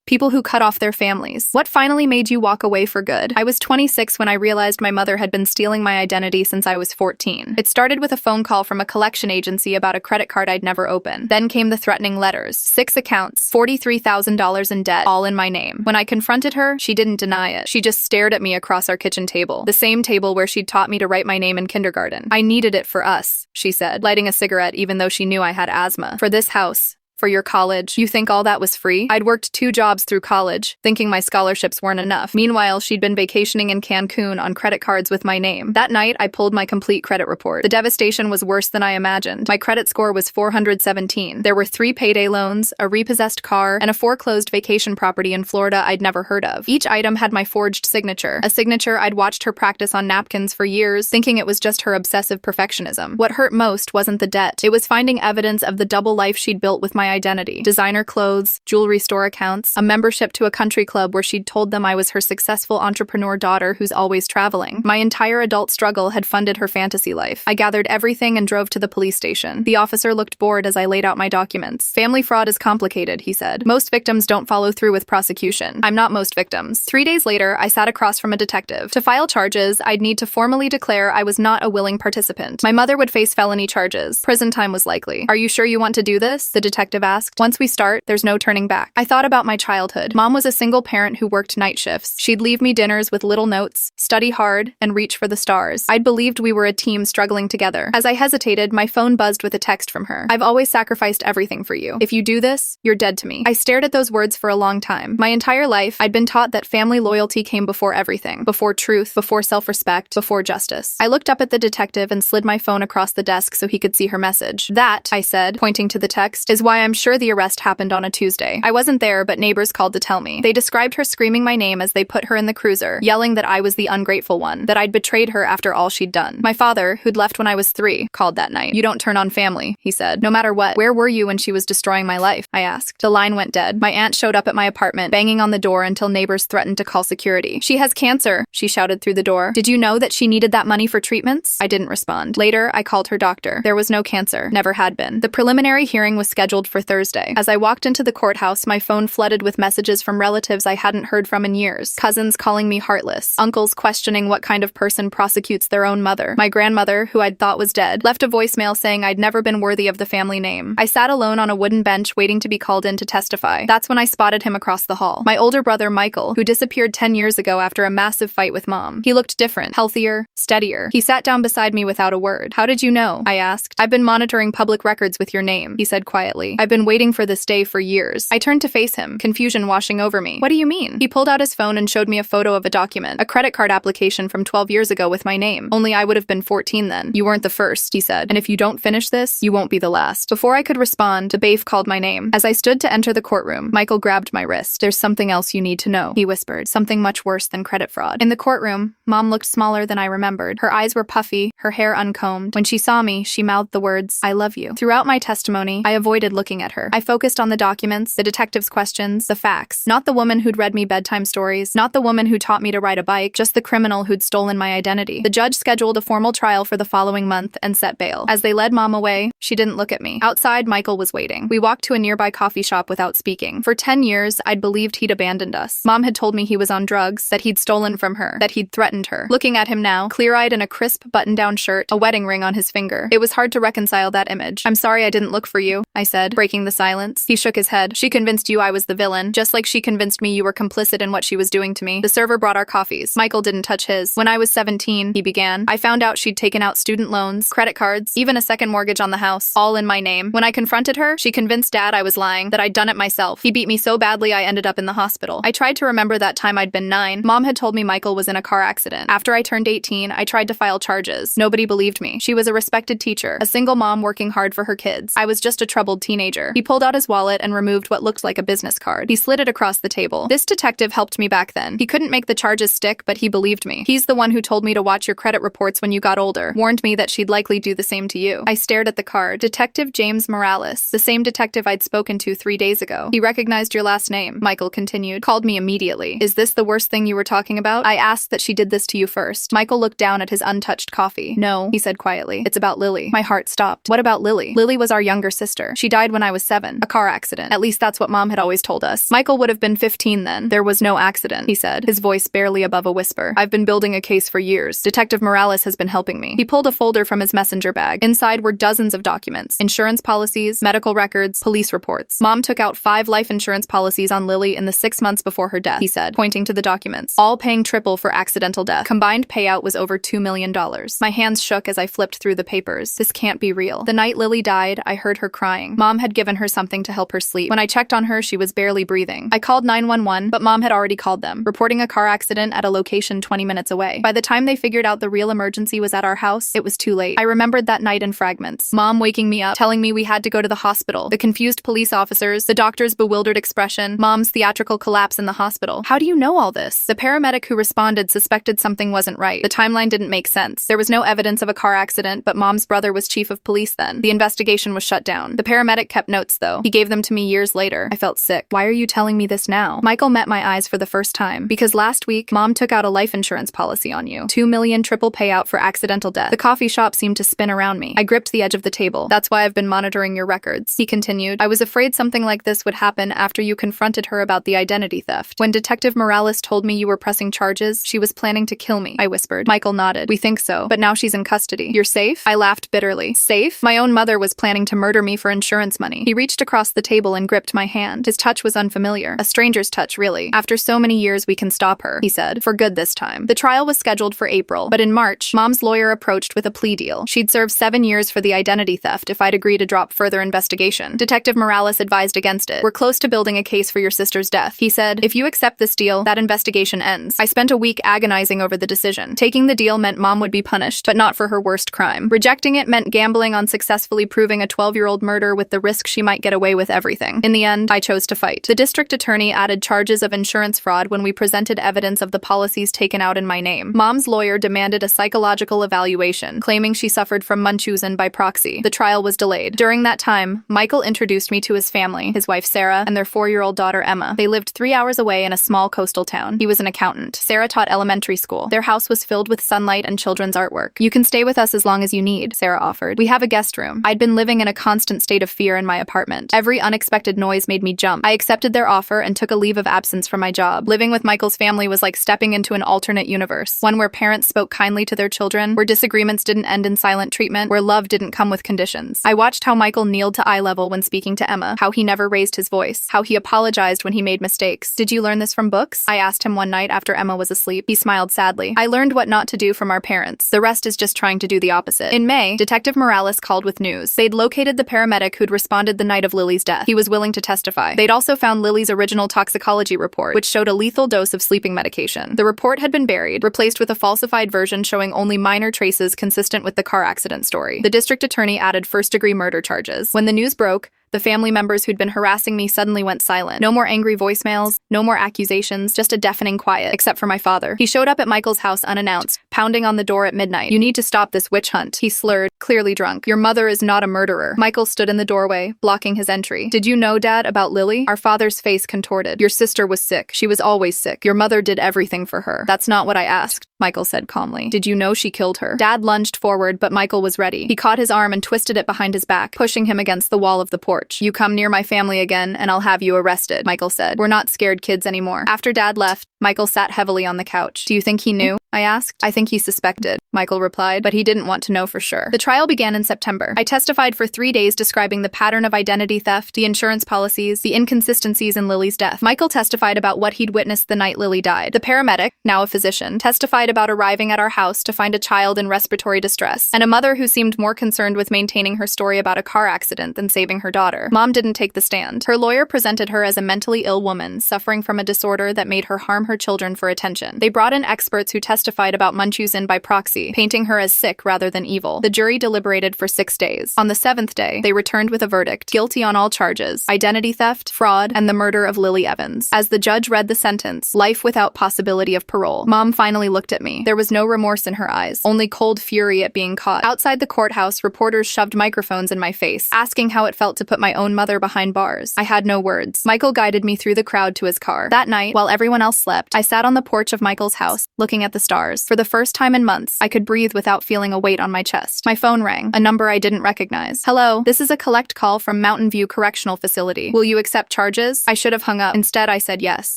People who cut off their families. What finally made you walk away for good? I was 26 when I realized my mother had been stealing my identity since I was 14. It started with a phone call from a collection agency about a credit card I'd never opened. Then came the threatening letters. 6 accounts, $43,000 in debt, all in my name. When I confronted her, she didn't deny it. She just stared at me across our kitchen table, the same table where she'd taught me to write my name in kindergarten. I needed it for us, she said, lighting a cigarette even though she knew I had asthma. For this house. For your college. You think all that was free? I'd worked 2 jobs through college, thinking my scholarships weren't enough. Meanwhile, she'd been vacationing in Cancun on credit cards with my name. That night, I pulled my complete credit report. The devastation was worse than I imagined. My credit score was 417. There were 3 payday loans, a repossessed car, and a foreclosed vacation property in Florida I'd never heard of. Each item had my forged signature, a signature I'd watched her practice on napkins for years, thinking it was just her obsessive perfectionism. What hurt most wasn't the debt. It was finding evidence of the double life she'd built with my identity. Designer clothes, jewelry store accounts, a membership to a country club where she'd told them I was her successful entrepreneur daughter who's always traveling. My entire adult struggle had funded her fantasy life. I gathered everything and drove to the police station. The officer looked bored as I laid out my documents. Family fraud is complicated, he said. Most victims don't follow through with prosecution. I'm not most victims. 3 days later, I sat across from a detective. To file charges, I'd need to formally declare I was not a willing participant. My mother would face felony charges. Prison time was likely. Are you sure you want to do this? The detective asked. Once we start, there's no turning back. I thought about my childhood. Mom was a single parent who worked night shifts. She'd leave me dinners with little notes, study hard, and reach for the stars. I'd believed we were a team struggling together. As I hesitated, my phone buzzed with a text from her. I've always sacrificed everything for you. If you do this, you're dead to me. I stared at those words for a long time. My entire life, I'd been taught that family loyalty came before everything. Before truth, before self-respect, before justice. I looked up at the detective and slid my phone across the desk so he could see her message. That, I said, pointing to the text, is why I'm sure the arrest happened on a Tuesday. I wasn't there, but neighbors called to tell me. They described her screaming my name as they put her in the cruiser, yelling that I was the ungrateful one, that I'd betrayed her after all she'd done. My father, who'd left when I was 3, called that night. You don't turn on family, he said. No matter what. Where were you when she was destroying my life? I asked. The line went dead. My aunt showed up at my apartment, banging on the door until neighbors threatened to call security. She has cancer, she shouted through the door. Did you know that she needed that money for treatments? I didn't respond. Later, I called her doctor. There was no cancer. Never had been. The preliminary hearing was scheduled for Thursday. As I walked into the courthouse, my phone flooded with messages from relatives I hadn't heard from in years. Cousins calling me heartless. Uncles questioning what kind of person prosecutes their own mother. My grandmother, who I'd thought was dead, left a voicemail saying I'd never been worthy of the family name. I sat alone on a wooden bench waiting to be called in to testify. That's when I spotted him across the hall. My older brother, Michael, who disappeared 10 years ago after a massive fight with Mom. He looked different, healthier, steadier. He sat down beside me without a word. How did you know? I asked. I've been monitoring public records with your name, he said quietly. I've been waiting for this day for years. I turned to face him, confusion washing over me. What do you mean? He pulled out his phone and showed me a photo of a document, a credit card application from 12 years ago with my name. Only I would have been 14 then. You weren't the first, he said. And if you don't finish this, you won't be the last. Before I could respond, the bailiff called my name. As I stood to enter the courtroom, Michael grabbed my wrist. There's something else you need to know, he whispered. Something much worse than credit fraud. In the courtroom, Mom looked smaller than I remembered. Her eyes were puffy, her hair uncombed. When she saw me, she mouthed the words, I love you. Throughout my testimony, I avoided looking at her. I focused on the documents, the detective's questions, the facts. Not the woman who'd read me bedtime stories, not the woman who taught me to ride a bike, just the criminal who'd stolen my identity. The judge scheduled a formal trial for the following month and set bail. As they led Mom away, she didn't look at me. Outside, Michael was waiting. We walked to a nearby coffee shop without speaking. For 10 years, I'd believed he'd abandoned us. Mom had told me he was on drugs, that he'd stolen from her, that he'd threatened her. Looking at him now, clear-eyed in a crisp button-down shirt, a wedding ring on his finger, it was hard to reconcile that image. I'm sorry I didn't look for you, I said, breaking the silence. He shook his head. She convinced you I was the villain, just like she convinced me you were complicit in what she was doing to me. The server brought our coffees. Michael didn't touch his. When I was 17, he began, I found out she'd taken out student loans, credit cards, even a second mortgage on the house, all in my name. When I confronted her, she convinced Dad I was lying, that I'd done it myself. He beat me so badly I ended up in the hospital. I tried to remember that time I'd been 9. Mom had told me Michael was in a car accident. After I turned 18, I tried to file charges. Nobody believed me. She was a respected teacher, a single mom working hard for her kids. I was just a troubled teenager. He pulled out his wallet and removed what looked like a business card. He slid it across the table. This detective helped me back then. He couldn't make the charges stick, but he believed me. He's the one who told me to watch your credit reports when you got older, warned me that she'd likely do the same to you. I stared at the card. Detective James Morales, the same detective I'd spoken to 3 days ago. He recognized your last name, Michael continued. Called me immediately. Is this the worst thing you were talking about? I asked that she did this to you first. Michael looked down at his untouched coffee. No, he said quietly. It's about Lily. My heart stopped. What about Lily? Lily was our younger sister. She died when when I was 7. A car accident. At least that's what Mom had always told us. Michael would have been 15 then. There was no accident, he said, his voice barely above a whisper. I've been building a case for years. Detective Morales has been helping me. He pulled a folder from his messenger bag. Inside were dozens of documents. Insurance policies, medical records, police reports. Mom took out 5 life insurance policies on Lily in the 6 months before her death, he said, pointing to the documents. All paying triple for accidental death. Combined payout was over $2 million. My hands shook as I flipped through the papers. This can't be real. The night Lily died, I heard her crying. Mom had given her something to help her sleep. When I checked on her, she was barely breathing. I called 911, but Mom had already called them, reporting a car accident at a location 20 minutes away. By the time they figured out the real emergency was at our house, it was too late. I remembered that night in fragments. Mom waking me up, telling me we had to go to the hospital, the confused police officers, the doctor's bewildered expression, Mom's theatrical collapse in the hospital. How do you know all this? The paramedic who responded suspected something wasn't right. The timeline didn't make sense. There was no evidence of a car accident, but Mom's brother was chief of police then. The investigation was shut down. The paramedic kept notes, though. He gave them to me years later. I felt sick. Why are you telling me this now? Michael met my eyes for the first time. Because last week, Mom took out a life insurance policy on you. $2 million triple payout for accidental death. The coffee shop seemed to spin around me. I gripped the edge of the table. That's why I've been monitoring your records, he continued. I was afraid something like this would happen after you confronted her about the identity theft. When Detective Morales told me you were pressing charges, she was planning to kill me, I whispered. Michael nodded. We think so, but now she's in custody. You're safe? I laughed bitterly. Safe? My own mother was planning to murder me for insurance money. He reached across the table and gripped my hand. His touch was unfamiliar. A stranger's touch, really. After so many years, we can stop her, he said. For good this time. The trial was scheduled for April, but in March, Mom's lawyer approached with a plea deal. She'd serve 7 years for the identity theft if I'd agree to drop further investigation. Detective Morales advised against it. We're close to building a case for your sister's death. He said, if you accept this deal, that investigation ends. I spent a week agonizing over the decision. Taking the deal meant Mom would be punished, but not for her worst crime. Rejecting it meant gambling on successfully proving a 12-year-old murder with the risk she might get away with everything. In the end, I chose to fight. The district attorney added charges of insurance fraud when we presented evidence of the policies taken out in my name. Mom's lawyer demanded a psychological evaluation, claiming she suffered from Munchausen by proxy. The trial was delayed. During that time, Michael introduced me to his family, his wife Sarah, and their 4-year-old daughter Emma. They lived 3 hours away in a small coastal town. He was an accountant. Sarah taught elementary school. Their house was filled with sunlight and children's artwork. You can stay with us as long as you need, Sarah offered. We have a guest room. I'd been living in a constant state of fear in my apartment. Every unexpected noise made me jump. I accepted their offer and took a leave of absence from my job. Living with Michael's family was like stepping into an alternate universe, one where parents spoke kindly to their children, where disagreements didn't end in silent treatment, where love didn't come with conditions. I watched how Michael kneeled to eye level when speaking to Emma, how he never raised his voice, how he apologized when he made mistakes. Did you learn this from books? I asked him one night after Emma was asleep. He smiled sadly. I learned what not to do from our parents. The rest is just trying to do the opposite. In May, Detective Morales called with news. They'd located the paramedic who'd responded the night of Lily's death. He was willing to testify. They'd also found Lily's original toxicology report, which showed a lethal dose of sleeping medication. The report had been buried, replaced with a falsified version showing only minor traces consistent with the car accident story. The district attorney added first-degree murder charges. When the news broke, the family members who'd been harassing me suddenly went silent. No more angry voicemails, no more accusations, just a deafening quiet, except for my father. He showed up at Michael's house unannounced, pounding on the door at midnight. You need to stop this witch hunt, he slurred, clearly drunk. Your mother is not a murderer. Michael stood in the doorway, blocking his entry. Did you know, Dad, about Lily? Our father's face contorted. Your sister was sick. She was always sick. Your mother did everything for her. That's not what I asked, Michael said calmly. Did you know she killed her? Dad lunged forward, but Michael was ready. He caught his arm and twisted it behind his back, pushing him against the wall of the porch. You come near my family again, and I'll have you arrested, Michael said. We're not scared kids anymore. After Dad left, Michael sat heavily on the couch. Do you think he knew? I asked. I think he suspected, Michael replied, but he didn't want to know for sure. The trial began in September. I testified for 3 days describing the pattern of identity theft, the insurance policies, the inconsistencies in Lily's death. Michael testified about what he'd witnessed the night Lily died. The paramedic, now a physician, testified about arriving at our house to find a child in respiratory distress, and a mother who seemed more concerned with maintaining her story about a car accident than saving her daughter. Mom didn't take the stand. Her lawyer presented her as a mentally ill woman suffering from a disorder that made her harm her children for attention. They brought in experts who testified about Munchausen by proxy, painting her as sick rather than evil. The jury deliberated for 6 days. On the 7th day, they returned with a verdict, guilty on all charges, identity theft, fraud, and the murder of Lily Evans. As the judge read the sentence, life without possibility of parole, Mom finally looked at me. There was no remorse in her eyes, only cold fury at being caught. Outside the courthouse, reporters shoved microphones in my face, asking how it felt to put my own mother behind bars. I had no words. Michael guided me through the crowd to his car. That night, while everyone else slept, I sat on the porch of Michael's house, looking at the stars. For the first time in months, I could could breathe without feeling a weight on my chest. My phone rang, a number I didn't recognize. Hello, this is a collect call from Mountain View Correctional Facility. Will you accept charges? I should have hung up. Instead, I said yes.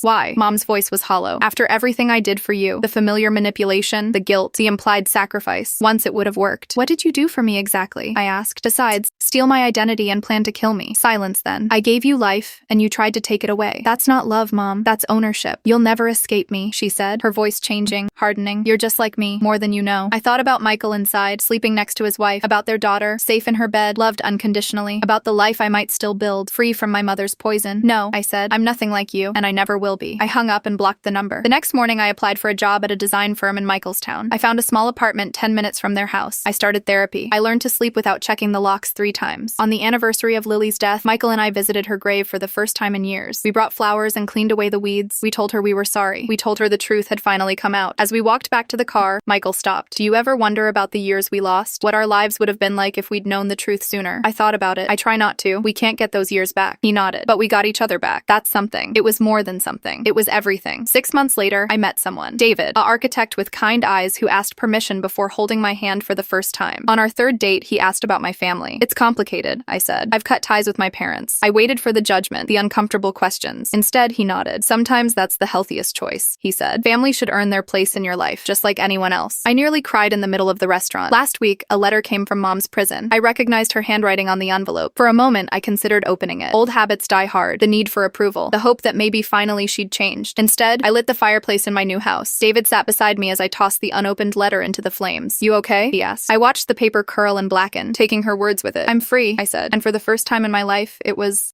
Why? Mom's voice was hollow. After everything I did for you, the familiar manipulation, the guilt, the implied sacrifice, once it would have worked. What did you do for me exactly? I asked. Besides, steal my identity and plan to kill me. Silence then. I gave you life, and you tried to take it away. That's not love, Mom. That's ownership. You'll never escape me, she said, her voice changing, hardening. You're just like me, more than you know. I thought about Michael inside, sleeping next to his wife, about their daughter, safe in her bed, loved unconditionally, about the life I might still build, free from my mother's poison. No, I said, I'm nothing like you, and I never will be. I hung up and blocked the number. The next morning, I applied for a job at a design firm in Michaelstown. I found a small apartment 10 minutes from their house. I started therapy. I learned to sleep without checking the locks 3 times. On the anniversary of Lily's death, Michael and I visited her grave for the first time in years. We brought flowers and cleaned away the weeds. We told her we were sorry. We told her the truth had finally come out. As we walked back to the car, Michael stopped. Do you ever wonder about the years we lost? What our lives would have been like if we'd known the truth sooner? I thought about it. I try not to. We can't get those years back. He nodded. But we got each other back. That's something. It was more than something. It was everything. 6 months later, I met someone. David, an architect with kind eyes who asked permission before holding my hand for the first time. On our 3rd date, he asked about my family. It's complicated, I said. I've cut ties with my parents. I waited for the judgment, the uncomfortable questions. Instead, he nodded. Sometimes that's the healthiest choice, he said. Family should earn their place in your life, just like anyone else. I nearly cried in the middle of the restaurant. Last week, a letter came from Mom's prison. I recognized her handwriting on the envelope. For a moment, I considered opening it. Old habits die hard. The need for approval. The hope that maybe finally she'd changed. Instead, I lit the fireplace in my new house. David sat beside me as I tossed the unopened letter into the flames. You okay? He asked. I watched the paper curl and blacken, taking her words with it. I'm free, I said. And for the first time in my life, it was